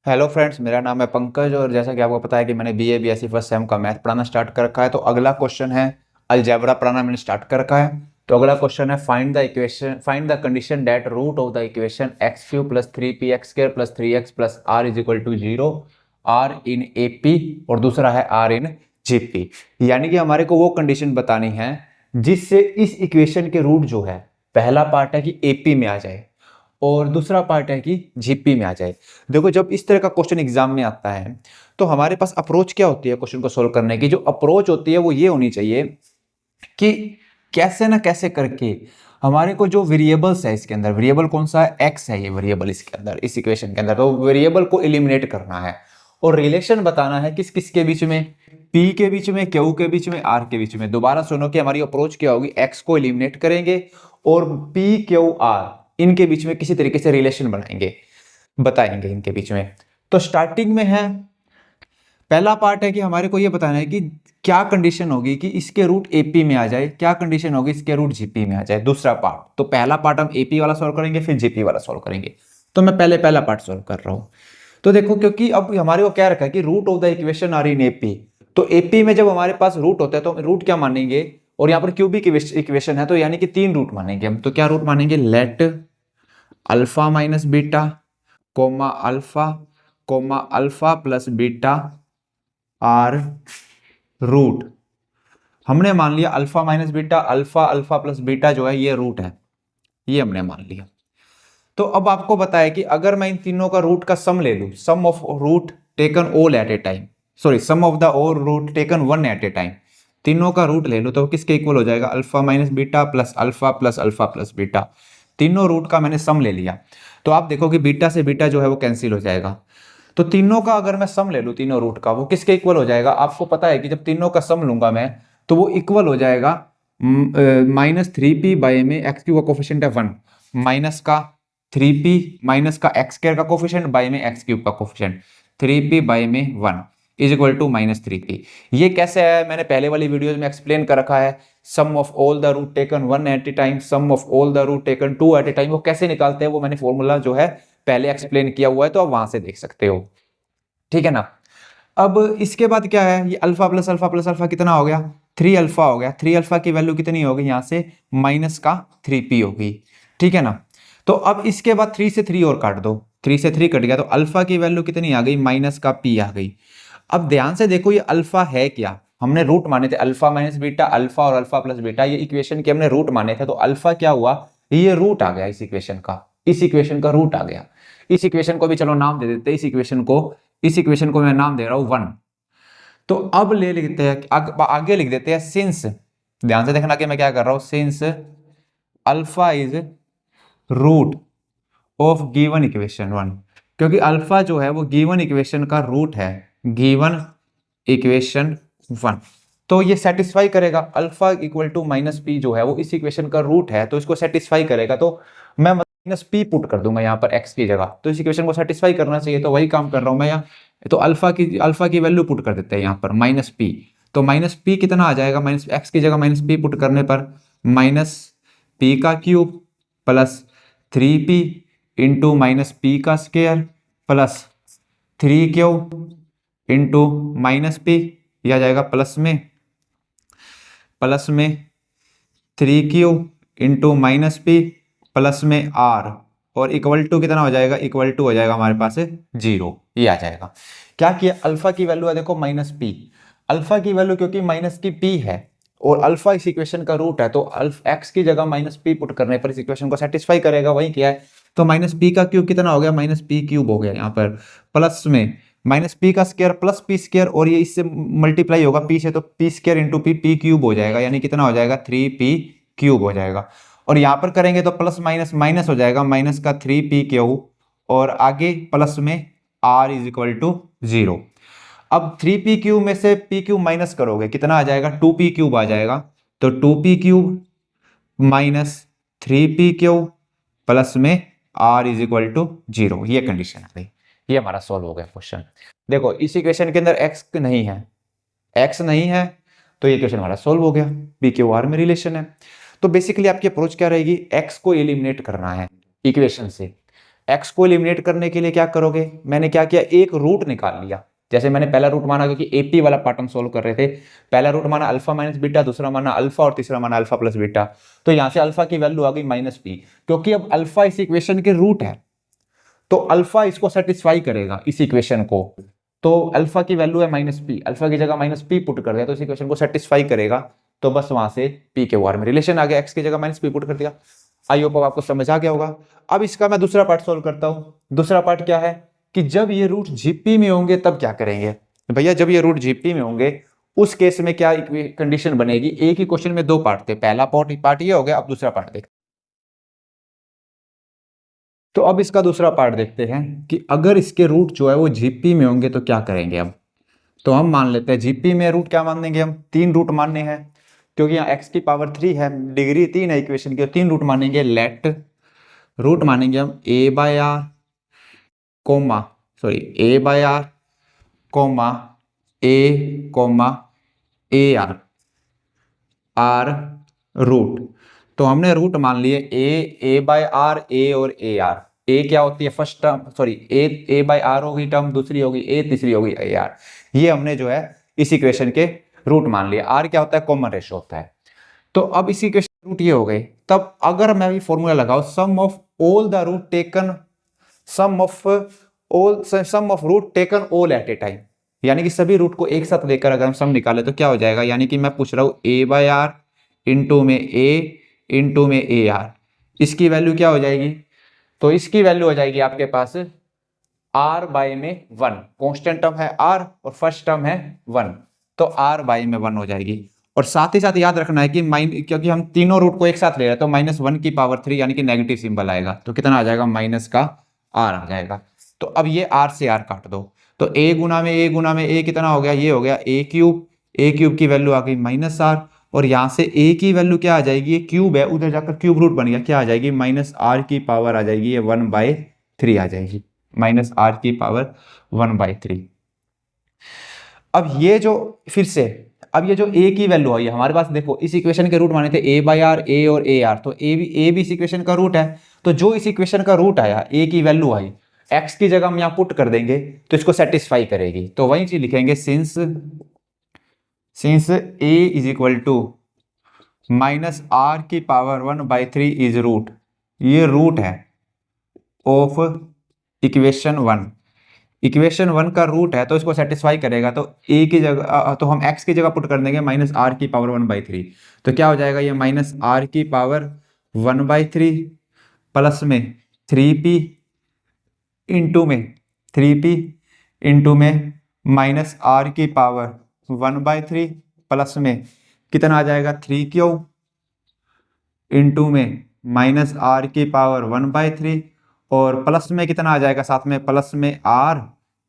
Hello friends, मेरा नाम है पंकज और जैसा कि आपको पता है कि मैंने बीए बीएससी फर्स्ट सेम का मैथ पढ़ाना स्टार्ट कर रखा है। तो अगला क्वेश्चन है अलजेब्रा पढ़ाना मैंने स्टार्ट कर रखा है। तो अगला क्वेश्चन है find the condition that root of the equation x cube plus 3p x² plus 3x plus r is equal to 0 are in AP और दूसरा है आर इन जीपी। यानी कि हमारे को वो कंडीशन बतानी है जिससे इस इक्वेशन के रूट जो है, पहला पार्ट है कि एपी में आ जाए और दूसरा पार्ट है कि जीपी में आ जाए। देखो, जब इस तरह का क्वेश्चन एग्जाम में आता है तो हमारे पास अप्रोच क्या होती है क्वेश्चन को सोल्व करने की। जो अप्रोच होती है वो ये होनी चाहिए कि कैसे ना कैसे करके हमारे को जो वेरिएबल्स है, इसके अंदर वेरिएबल कौन सा है, एक्स है ये वेरिएबल इसके अंदर, इस इक्वेशन के अंदर, तो वेरिएबल को एलिमिनेट करना है और रिलेशन बताना है किस किस के बीच में, पी के बीच में, क्यू के बीच में, आर के बीच में। दोबारा सुनो कि हमारी अप्रोच क्या होगी, एक्स को एलिमिनेट करेंगे और पी क्यू आर इनके बीच में किसी तरीके से रिलेशन बनाएंगे, बताएंगे इनके बीच में। तो स्टार्टिंग में है, पहला पार्ट है कि हमारे को ये बताना है कि क्या कंडीशन होगी कि इसके रूट एपी में आ जाए, क्या कंडीशन होगी इसके रूट जीपी में आ जाए। दूसरा पार्ट, तो पहला पार्ट हम एपी वाला सॉल्व करेंगे, फिर जीपी वाला सॉल्व करेंगे। तो मैं पहले पहला पार्ट सॉल्व कर रहा हूं। तो देखो, क्योंकि अब हमारे को क्या रखा है कि root of the equation are in AP, तो एपी में जब हमारे पास रूट होता है तो हम रूट क्या मानेंगे, और यहाँ पर क्यूबिक इक्वेशन है तो यानी कि 3 रूट मानेंगे हम। तो क्या रूट मानेंगे, let alpha minus beta comma alpha plus beta are root. हमने मान लिया alpha minus beta, alpha alpha plus beta जो है ये रूट है, ये हमने मान लिया। तो अब आपको बताया कि अगर मैं इन तीनों का रूट का सम ले लूं, sum of root taken all at a time, sorry sum of the all root taken one at a time, तीनों का रूट ले लो तो किसके इक्वल हो जाएगा, alpha minus beta plus alpha plus beta. तीनों रूट का मैंने सम ले लिया। तो आप देखो कि बीटा से बीटा जो है वो कैंसिल हो जाएगा। तो तीनों का अगर मैं सम ले लूं, तीनों रूट का, वो किसके इक्वल हो जाएगा, आपको पता है कि जब तीनों का सम लूंगा मैं तो वो इक्वल हो जाएगा -3p/a में एक्स क्यू का कोफिशिएंट है 1 माइनस का 3p माइनस का एक्स स्क्वायर का कोफिशिएंट बाय में एक्स क्यूब का कोफिशिएंट 3p बाय में 1 इज इक्वल टू -3p। ये कैसे है मैंने पहले वाली वीडियोस में एक्सप्लेन कर रखा है। Sum of all the root taken 1 at a time, sum of all the root taken 2 at a time, वो कैसे निकालते हैं वो मैंने फॉर्मूला जो है पहले एक्सप्लेन किया हुआ है, तो आप वहां से देख सकते हो। ठीक है ना। अब इसके बाद क्या है, ये अल्फा प्लस अल्फा कितना हो गया, 3 अल्फा हो गया। 3 अल्फा की वैल्यू कितनी होगी, यहां से माइनस का 3p होगी। ठीक है ना। तो अब इसके बाद 3 से 3 और काट दो, 3 से 3 कट गया तो अल्फा की वैल्यू कितनी आ गई, माइनस का p आ गई। अब ध्यान से देखो ये अल्फा है क्या, हमने रूट माने थे अल्फा माइनस बीटा, अल्फा और अल्फा प्लस बीटा, ये इक्वेशन के हमने रूट माने थे। तो अल्फा क्या हुआ, ये रूट आ गया इस इक्वेशन का, इस इक्वेशन का रूट आ गया। इस इक्वेशन को भी चलो नाम दे देते हैं, इस इक्वेशन को मैं नाम दे रहा हूं 1। तो अब ले लिखते हैं आगे लिख देते हैं सिंस, ध्यान से देखना कि मैं क्या कर रहा हूं, since alpha is root of given equation 1, क्योंकि अल्फा जो है वो गिवन इक्वेशन का रूट है, गिवन इक्वेशन 1। तो ये सेटिस्फाई करेगा, alpha equal to minus p जो है वो इस इक्वेशन का रूट है तो इसको सेटिस्फाई करेगा। तो मैं माइनस पी पुट कर दूंगा यहाँ पर एक्स की जगह, तो इस इक्वेशन को सेटिस्फाई करना चाहिए, तो वही काम कर रहा हूं मैं यहाँ। तो अल्फा की वैल्यू पुट कर देते हैं यहाँ पर माइनस पी। तो माइनस पी कितना आ जाएगा, माइनस एक्स की जगह माइनस पी पुट करने पर माइनस पी का cube plus 3p into minus p का square plus 3q into minus p, यह आ जाएगा प्लस में 3q into minus p plus में r, और इक्वल टू कितना हो जाएगा, इक्वल टू हो जाएगा हमारे पास 0, ये आ जाएगा। क्या किया, अल्फा की वैल्यू है देखो माइनस पी, अल्फा की वैल्यू क्योंकि माइनस की p है और अल्फा इस इक्वेशन का रूट है, तो एक्स की जगह माइनस पी पुट करने पर इस इक्वेशन को सेटिस्फाई करेगा, वही किया है। तो माइनस पी का क्यूब कितना हो गया, माइनस पी क्यूब हो गया यहाँ पर, प्लस में माइनस पी का स्क्वायर प्लस पी स्क्वायर, और ये इससे मल्टीप्लाई होगा पी से, तो P square into P cube हो जाएगा, यानी कितना हो जाएगा 3p क्यूब हो जाएगा। और यहाँ पर करेंगे तो प्लस माइनस माइनस हो जाएगा, माइनस का 3p क्यूब और आगे प्लस में r इज इक्वल टू 0। अब 3p क्यूब में से p क्यूब माइनस करोगे कितना आ जाएगा, 2p क्यूब आ जाएगा। तो 2p cube minus 3p cube plus में r इज इक्वल टू 0, ये कंडीशन आ गई। ये हमारा सॉल्व हो गया क्वेश्चन। देखो इस इक्वेशन के अंदर x नहीं है, तो ये क्वेश्चन हमारा सॉल्व हो गया, p क्यू r में रिलेशन है। तो बेसिकली आपकी अप्रोच क्या रहेगी, x को एलिमिनेट करना है इक्वेशन से, एक्स को एलिमिनेट करने के लिए क्या करोगे, मैंने क्या किया, एक रूट निकाल लिया। जैसे मैंने पहला रूट माना, क्योंकि एपी वाला पार्ट हम सोल्व कर रहे थे, पहला रूट माना अल्फा माइनस बीटा, दूसरा माना अल्फा और तीसरा माना अल्फा प्लस बीटा। तो यहां से अल्फा की वैल्यू आ गई माइनस पी, क्योंकि अब अल्फा इस इक्वेशन के रूट है, तो अल्फा इसको सेटिस्फाई करेगा इस इक्वेशन को। तो अल्फा की वैल्यू है माइनस पी, अल्फा की जगह माइनस पी पुट कर दिया तो इस इक्वेशन को सेटिस्फाई करेगा। तो बस वहां से पी के वार में रिलेशन आ गया, एक्स की जगह माइनस पी पुट कर दिया। आई होप आपको समझ आ गया होगा। अब इसका मैं दूसरा पार्ट सोल्व करता हूं। दूसरा पार्ट क्या है कि जब ये रूट जीपी में होंगे तब क्या करेंगे भैया, जब ये रूट जीपी में होंगे उस केस में क्या कंडीशन बनेगी। एक ही क्वेश्चन में दो पार्ट थे, पहला पार्ट ये हो गया, अब दूसरा पार्ट देखते। तो अब इसका दूसरा पार्ट देखते हैं कि अगर इसके रूट जो है वो जीपी में होंगे तो क्या करेंगे अब। तो हम मान लेते हैं जीपी में रूट क्या मान देंगे हम, 3 रूट मानने हैं, क्योंकि यहाँ x की पावर 3 है, डिग्री 3 है इक्वेशन की, 3 रूट मानेंगे। लेट रूट मानेंगे हम a by r comma a by r comma a comma a r root. तो हमने रूट मान लिए ए बाय आर, ए और ए आर। ए क्या होती है first term, a by r होगी टर्म, दूसरी होगी ए, तीसरी होगी ए आर। ये हमने जो है इस इक्वेशन के रूट मान लिया। आर क्या होता है, कॉमन रेशियो होता है। तो अब इस इक्वेशन रूट ये हो गए। तब अगर मैं भी फॉर्मूला लगाऊं, sum of all the root taken, sum of root taken all at a time, यानी कि सभी रूट को एक साथ लेकर अगर हम सम निकाले तो क्या हो जाएगा, यानी कि मैं पूछ रहा हूं ए बाय आर इंटू में ए आर, इसकी वैल्यू क्या हो जाएगी। तो इसकी वैल्यू हो जाएगी आपके पास आर बाय में 1, कांस्टेंट टर्म है आर और फर्स्ट टर्म है 1, तो आर बाय में 1 हो जाएगी। और साथ ही साथ याद रखना है कि क्योंकि हम तीनों रूट को एक साथ ले रहे हैं तो -1 की पावर 3 यानी कि नेगेटिव सिंबल आएगा, तो कितना आ जाएगा, माइनस का आर आ जाएगा। तो अब ये आर से आर काट दो, तो ए गुना में ए कितना हो गया, ये हो गया ए क्यूब की वैल्यू आ गई माइनस आर, और यहां से ए की वैल्यू क्या आ जाएगी, ये क्यूब है उधर जाकर क्यूब रूट बन गया, क्या आ जाएगी, माइनस आर की पावर आ जाएगी, ये 1/3 आ जाएगी, माइनस आर की पावर 1/3। अब ये जो फिर से अब ये जो a की वैल्यू आई है हमारे पास, देखो इस इक्वेशन के रूट माने थे a बाय आर, a और a आर, तो a भी इस इक्वेशन का रूट है। तो जो इस इक्वेशन का रूट आया, a की वैल्यू आई, x की जगह हम यहाँ पुट कर देंगे तो इसको सेटिस्फाई करेगी। तो वही चीज लिखेंगे, since a is equal to minus r की पावर 1/3 इज रूट, ये रूट है ऑफ इक्वेशन 1। इक्वेशन 1 का रूट है तो इसको सेटिस्फाई करेगा, तो a की जगह तो हम x की जगह पुट कर देंगे माइनस आर की पावर 1/3, तो क्या हो जाएगा, ये माइनस आर की पावर 1/3 प्लस में 3p इंटू में माइनस आर की पावर 1/3 प्लस में कितना आ जाएगा, 3q इंटू में माइनस आर की पावर 1/3, और प्लस में कितना आ जाएगा, साथ में प्लस में r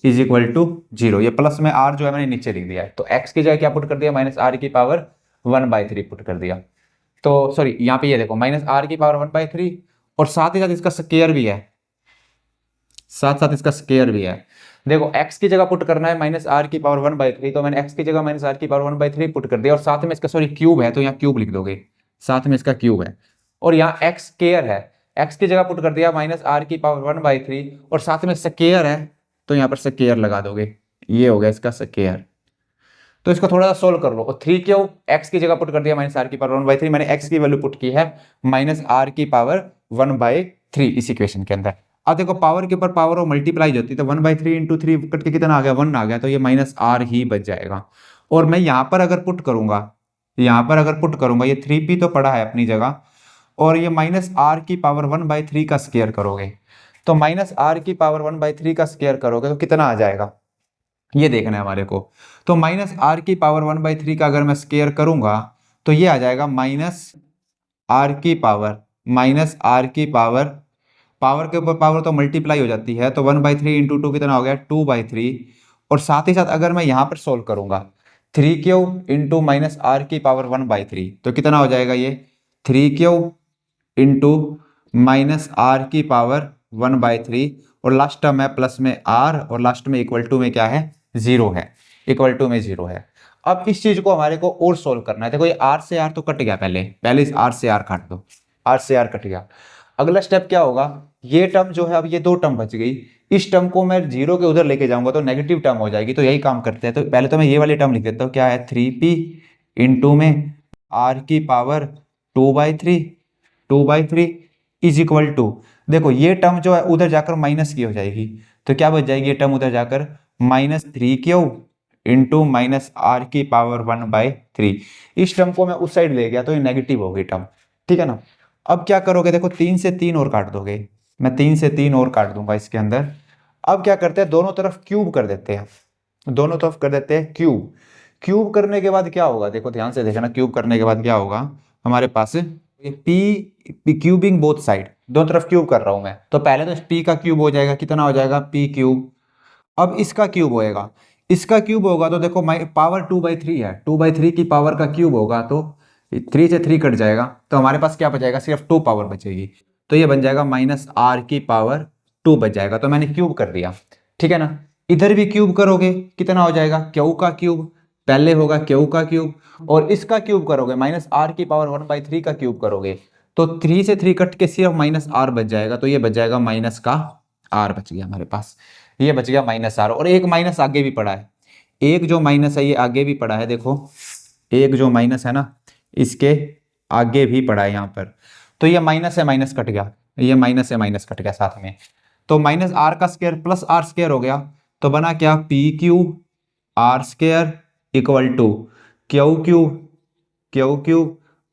इज इक्वल टू 0। ये प्लस में r जो है मैंने नीचे लिख दिया है, तो x की जगह क्या पुट कर दिया, माइनस आर की पावर 1/3 पुट कर दिया। तो सॉरी यहाँ पे ये देखो माइनस आर की पावर 1/3, और साथ ही साथ इसका स्क्वायर भी है, देखो x की जगह पुट करना है माइनस आर की पावर 1/3, तो मैंने x की जगह माइनस आर की पावर 1/3 पुट कर दिया, और साथ में इसका क्यूब है तो यहाँ क्यूब लिख दोगे, साथ में इसका क्यूब है, और यहाँ x स्क्वायर है, x की जगह पुट कर दिया माइनस आर की पावर 1/3, और साथ में स्क्वायर है तो यहाँ पर स्क्वायर लगा दोगे, ये हो गया इसका स्क्वायर। तो इसको थोड़ा सा सोल्व कर लो, और 3q x की जगह पुट कर दिया माइनस आर की पावर 1/3, मैंने x की वैल्यू पुट की है माइनस आर की पावर 1/3 इस इक्वेशन के अंदर। अब देखो पावर के ऊपर पावर और मल्टीप्लाई होती है, तो 1/3 इंटू 3 कट के कितना आ गया, 1 आ गया, तो ये माइनस आर ही बच जाएगा। और मैं यहाँ पर अगर पुट करूंगा, ये 3p तो पड़ा है अपनी जगह, और ये माइनस आर की पावर 1/3 का स्क्वायर करोगे, तो माइनस आर की पावर 1/3 का स्क्वायर करोगे तो कितना आ जाएगा, ये देखना है हमारे को। तो माइनस आर की पावर 1/3 का अगर मैं स्क्वायर करूंगा तो ये आ जाएगा माइनस आर की पावर, पावर के ऊपर पावर तो मल्टीप्लाई हो जाती है, तो 1/3 इंटू 2 कितना हो गया, 2/3, और साथ ही साथ अगर मैं यहाँ पर सोल्व करूंगा 3q इंटू माइनस आर की पावर 1/3, तो कितना हो जाएगा, ये 3q इंटू माइनस आर की पावर 1/3, और लास्ट टर्म है प्लस में r, और लास्ट में इक्वल टू में क्या है, 0 है, इक्वल टू में 0 है। अब इस चीज को हमारे को और सोल्व करना है। देखो ये r से r तो कट गया, पहले इस r से r काट दो, r से r कट गया। अगला स्टेप क्या होगा ये टर्म जो है, अब ये दो टर्म बच गई, इस टर्म को मैं जीरो के उधर लेके जाऊंगा तो नेगेटिव टर्म हो जाएगी। तो यही काम करते हैं, तो पहले तो मैं ये वाली टर्म लिख देता हूँ, क्या है 3p इंटू में r की पावर 2/3 इज इक्वल टू, देखो ये टर्म जो है उधर जाकर माइनस की हो जाएगी, तो क्या बच जाएगी ये टर्म उधर जाकर -3q इंटू माइनस आर की पावर 1/3। इस टर्म को मैं उस साइड ले गया तो ये नेगेटिव हो गई टर्म, ठीक है ना। अब क्या करोगे, देखो 3 से 3 और काट दोगे, मैं 3 से 3 और काट दूंगा इसके अंदर। अब क्या करते हैं, दोनों तरफ क्यूब कर देते हैं, दोनों तरफ कर देते हैं क्यूब। क्यूब करने के बाद क्या होगा, देखो ध्यान से देखना, क्यूब करने के बाद क्या होगा हमारे पास, पी क्यूबिंग बोथ साइड, दोनों तरफ क्यूब कर रहा हूं मैं, तो पहले तो पी का क्यूब हो जाएगा, कितना हो जाएगा पी क्यूब। अब इसका क्यूब होएगा, इसका क्यूब होगा तो देखो पावर 2/3 है, 2/3 की पावर का क्यूब होगा तो 3 से 3 कट जाएगा, तो हमारे पास क्या बचेगा, सिर्फ 2 पावर बचेगी, तो ये बन जाएगा -r की पावर 2 बच जाएगा। तो मैंने क्यूब कर दिया, ठीक है ना। इधर भी क्यूब करोगे कितना हो जाएगा, क्यू का क्यूब, पहले होगा क्यू का क्यूब, और इसका क्यूब करोगे -r की पावर 1/3 का क्यूब करोगे, तो 3 से 3 कट के सिर्फ -r बच जाएगा, तो ये बच जाएगा माइनस का r बच गया हमारे पास, ये बच गया -r। और एक माइनस आगे भी पड़ा है, एक जो माइनस है ये आगे भी पड़ा है, देखो एक जो माइनस है ना इसके आगे भी पड़ा है यहाँ पर, तो ये माइनस है माइनस कट गया, ये माइनस है माइनस कट गया साथ में, तो -r का स्क्वायर प्लस r स्क्वायर हो गया, तो बना क्या p cube r square equal to q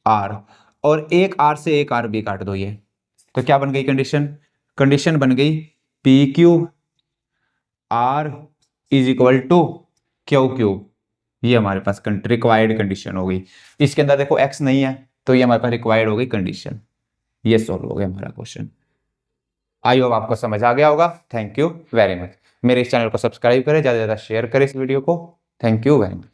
r, और एक r से एक r भी काट दो ये, तो क्या बन गई कंडीशन, कंडीशन बन गई p cube r is equal two cube, ये हमारे पास रिक्वायर्ड कंडीशन हो गई। इसके अंदर देखो x नहीं है तो ये हमारे पास रिक्वायर्ड हो गई कंडीशन, ये सॉल्व हो गया हमारा क्वेश्चन। आई होप आपको समझ आ गया होगा। Thank you very much. मेरे इस चैनल को सब्सक्राइब करें, ज़्यादा से ज़्यादा शेयर करें इस वीडियो को। Thank you very much.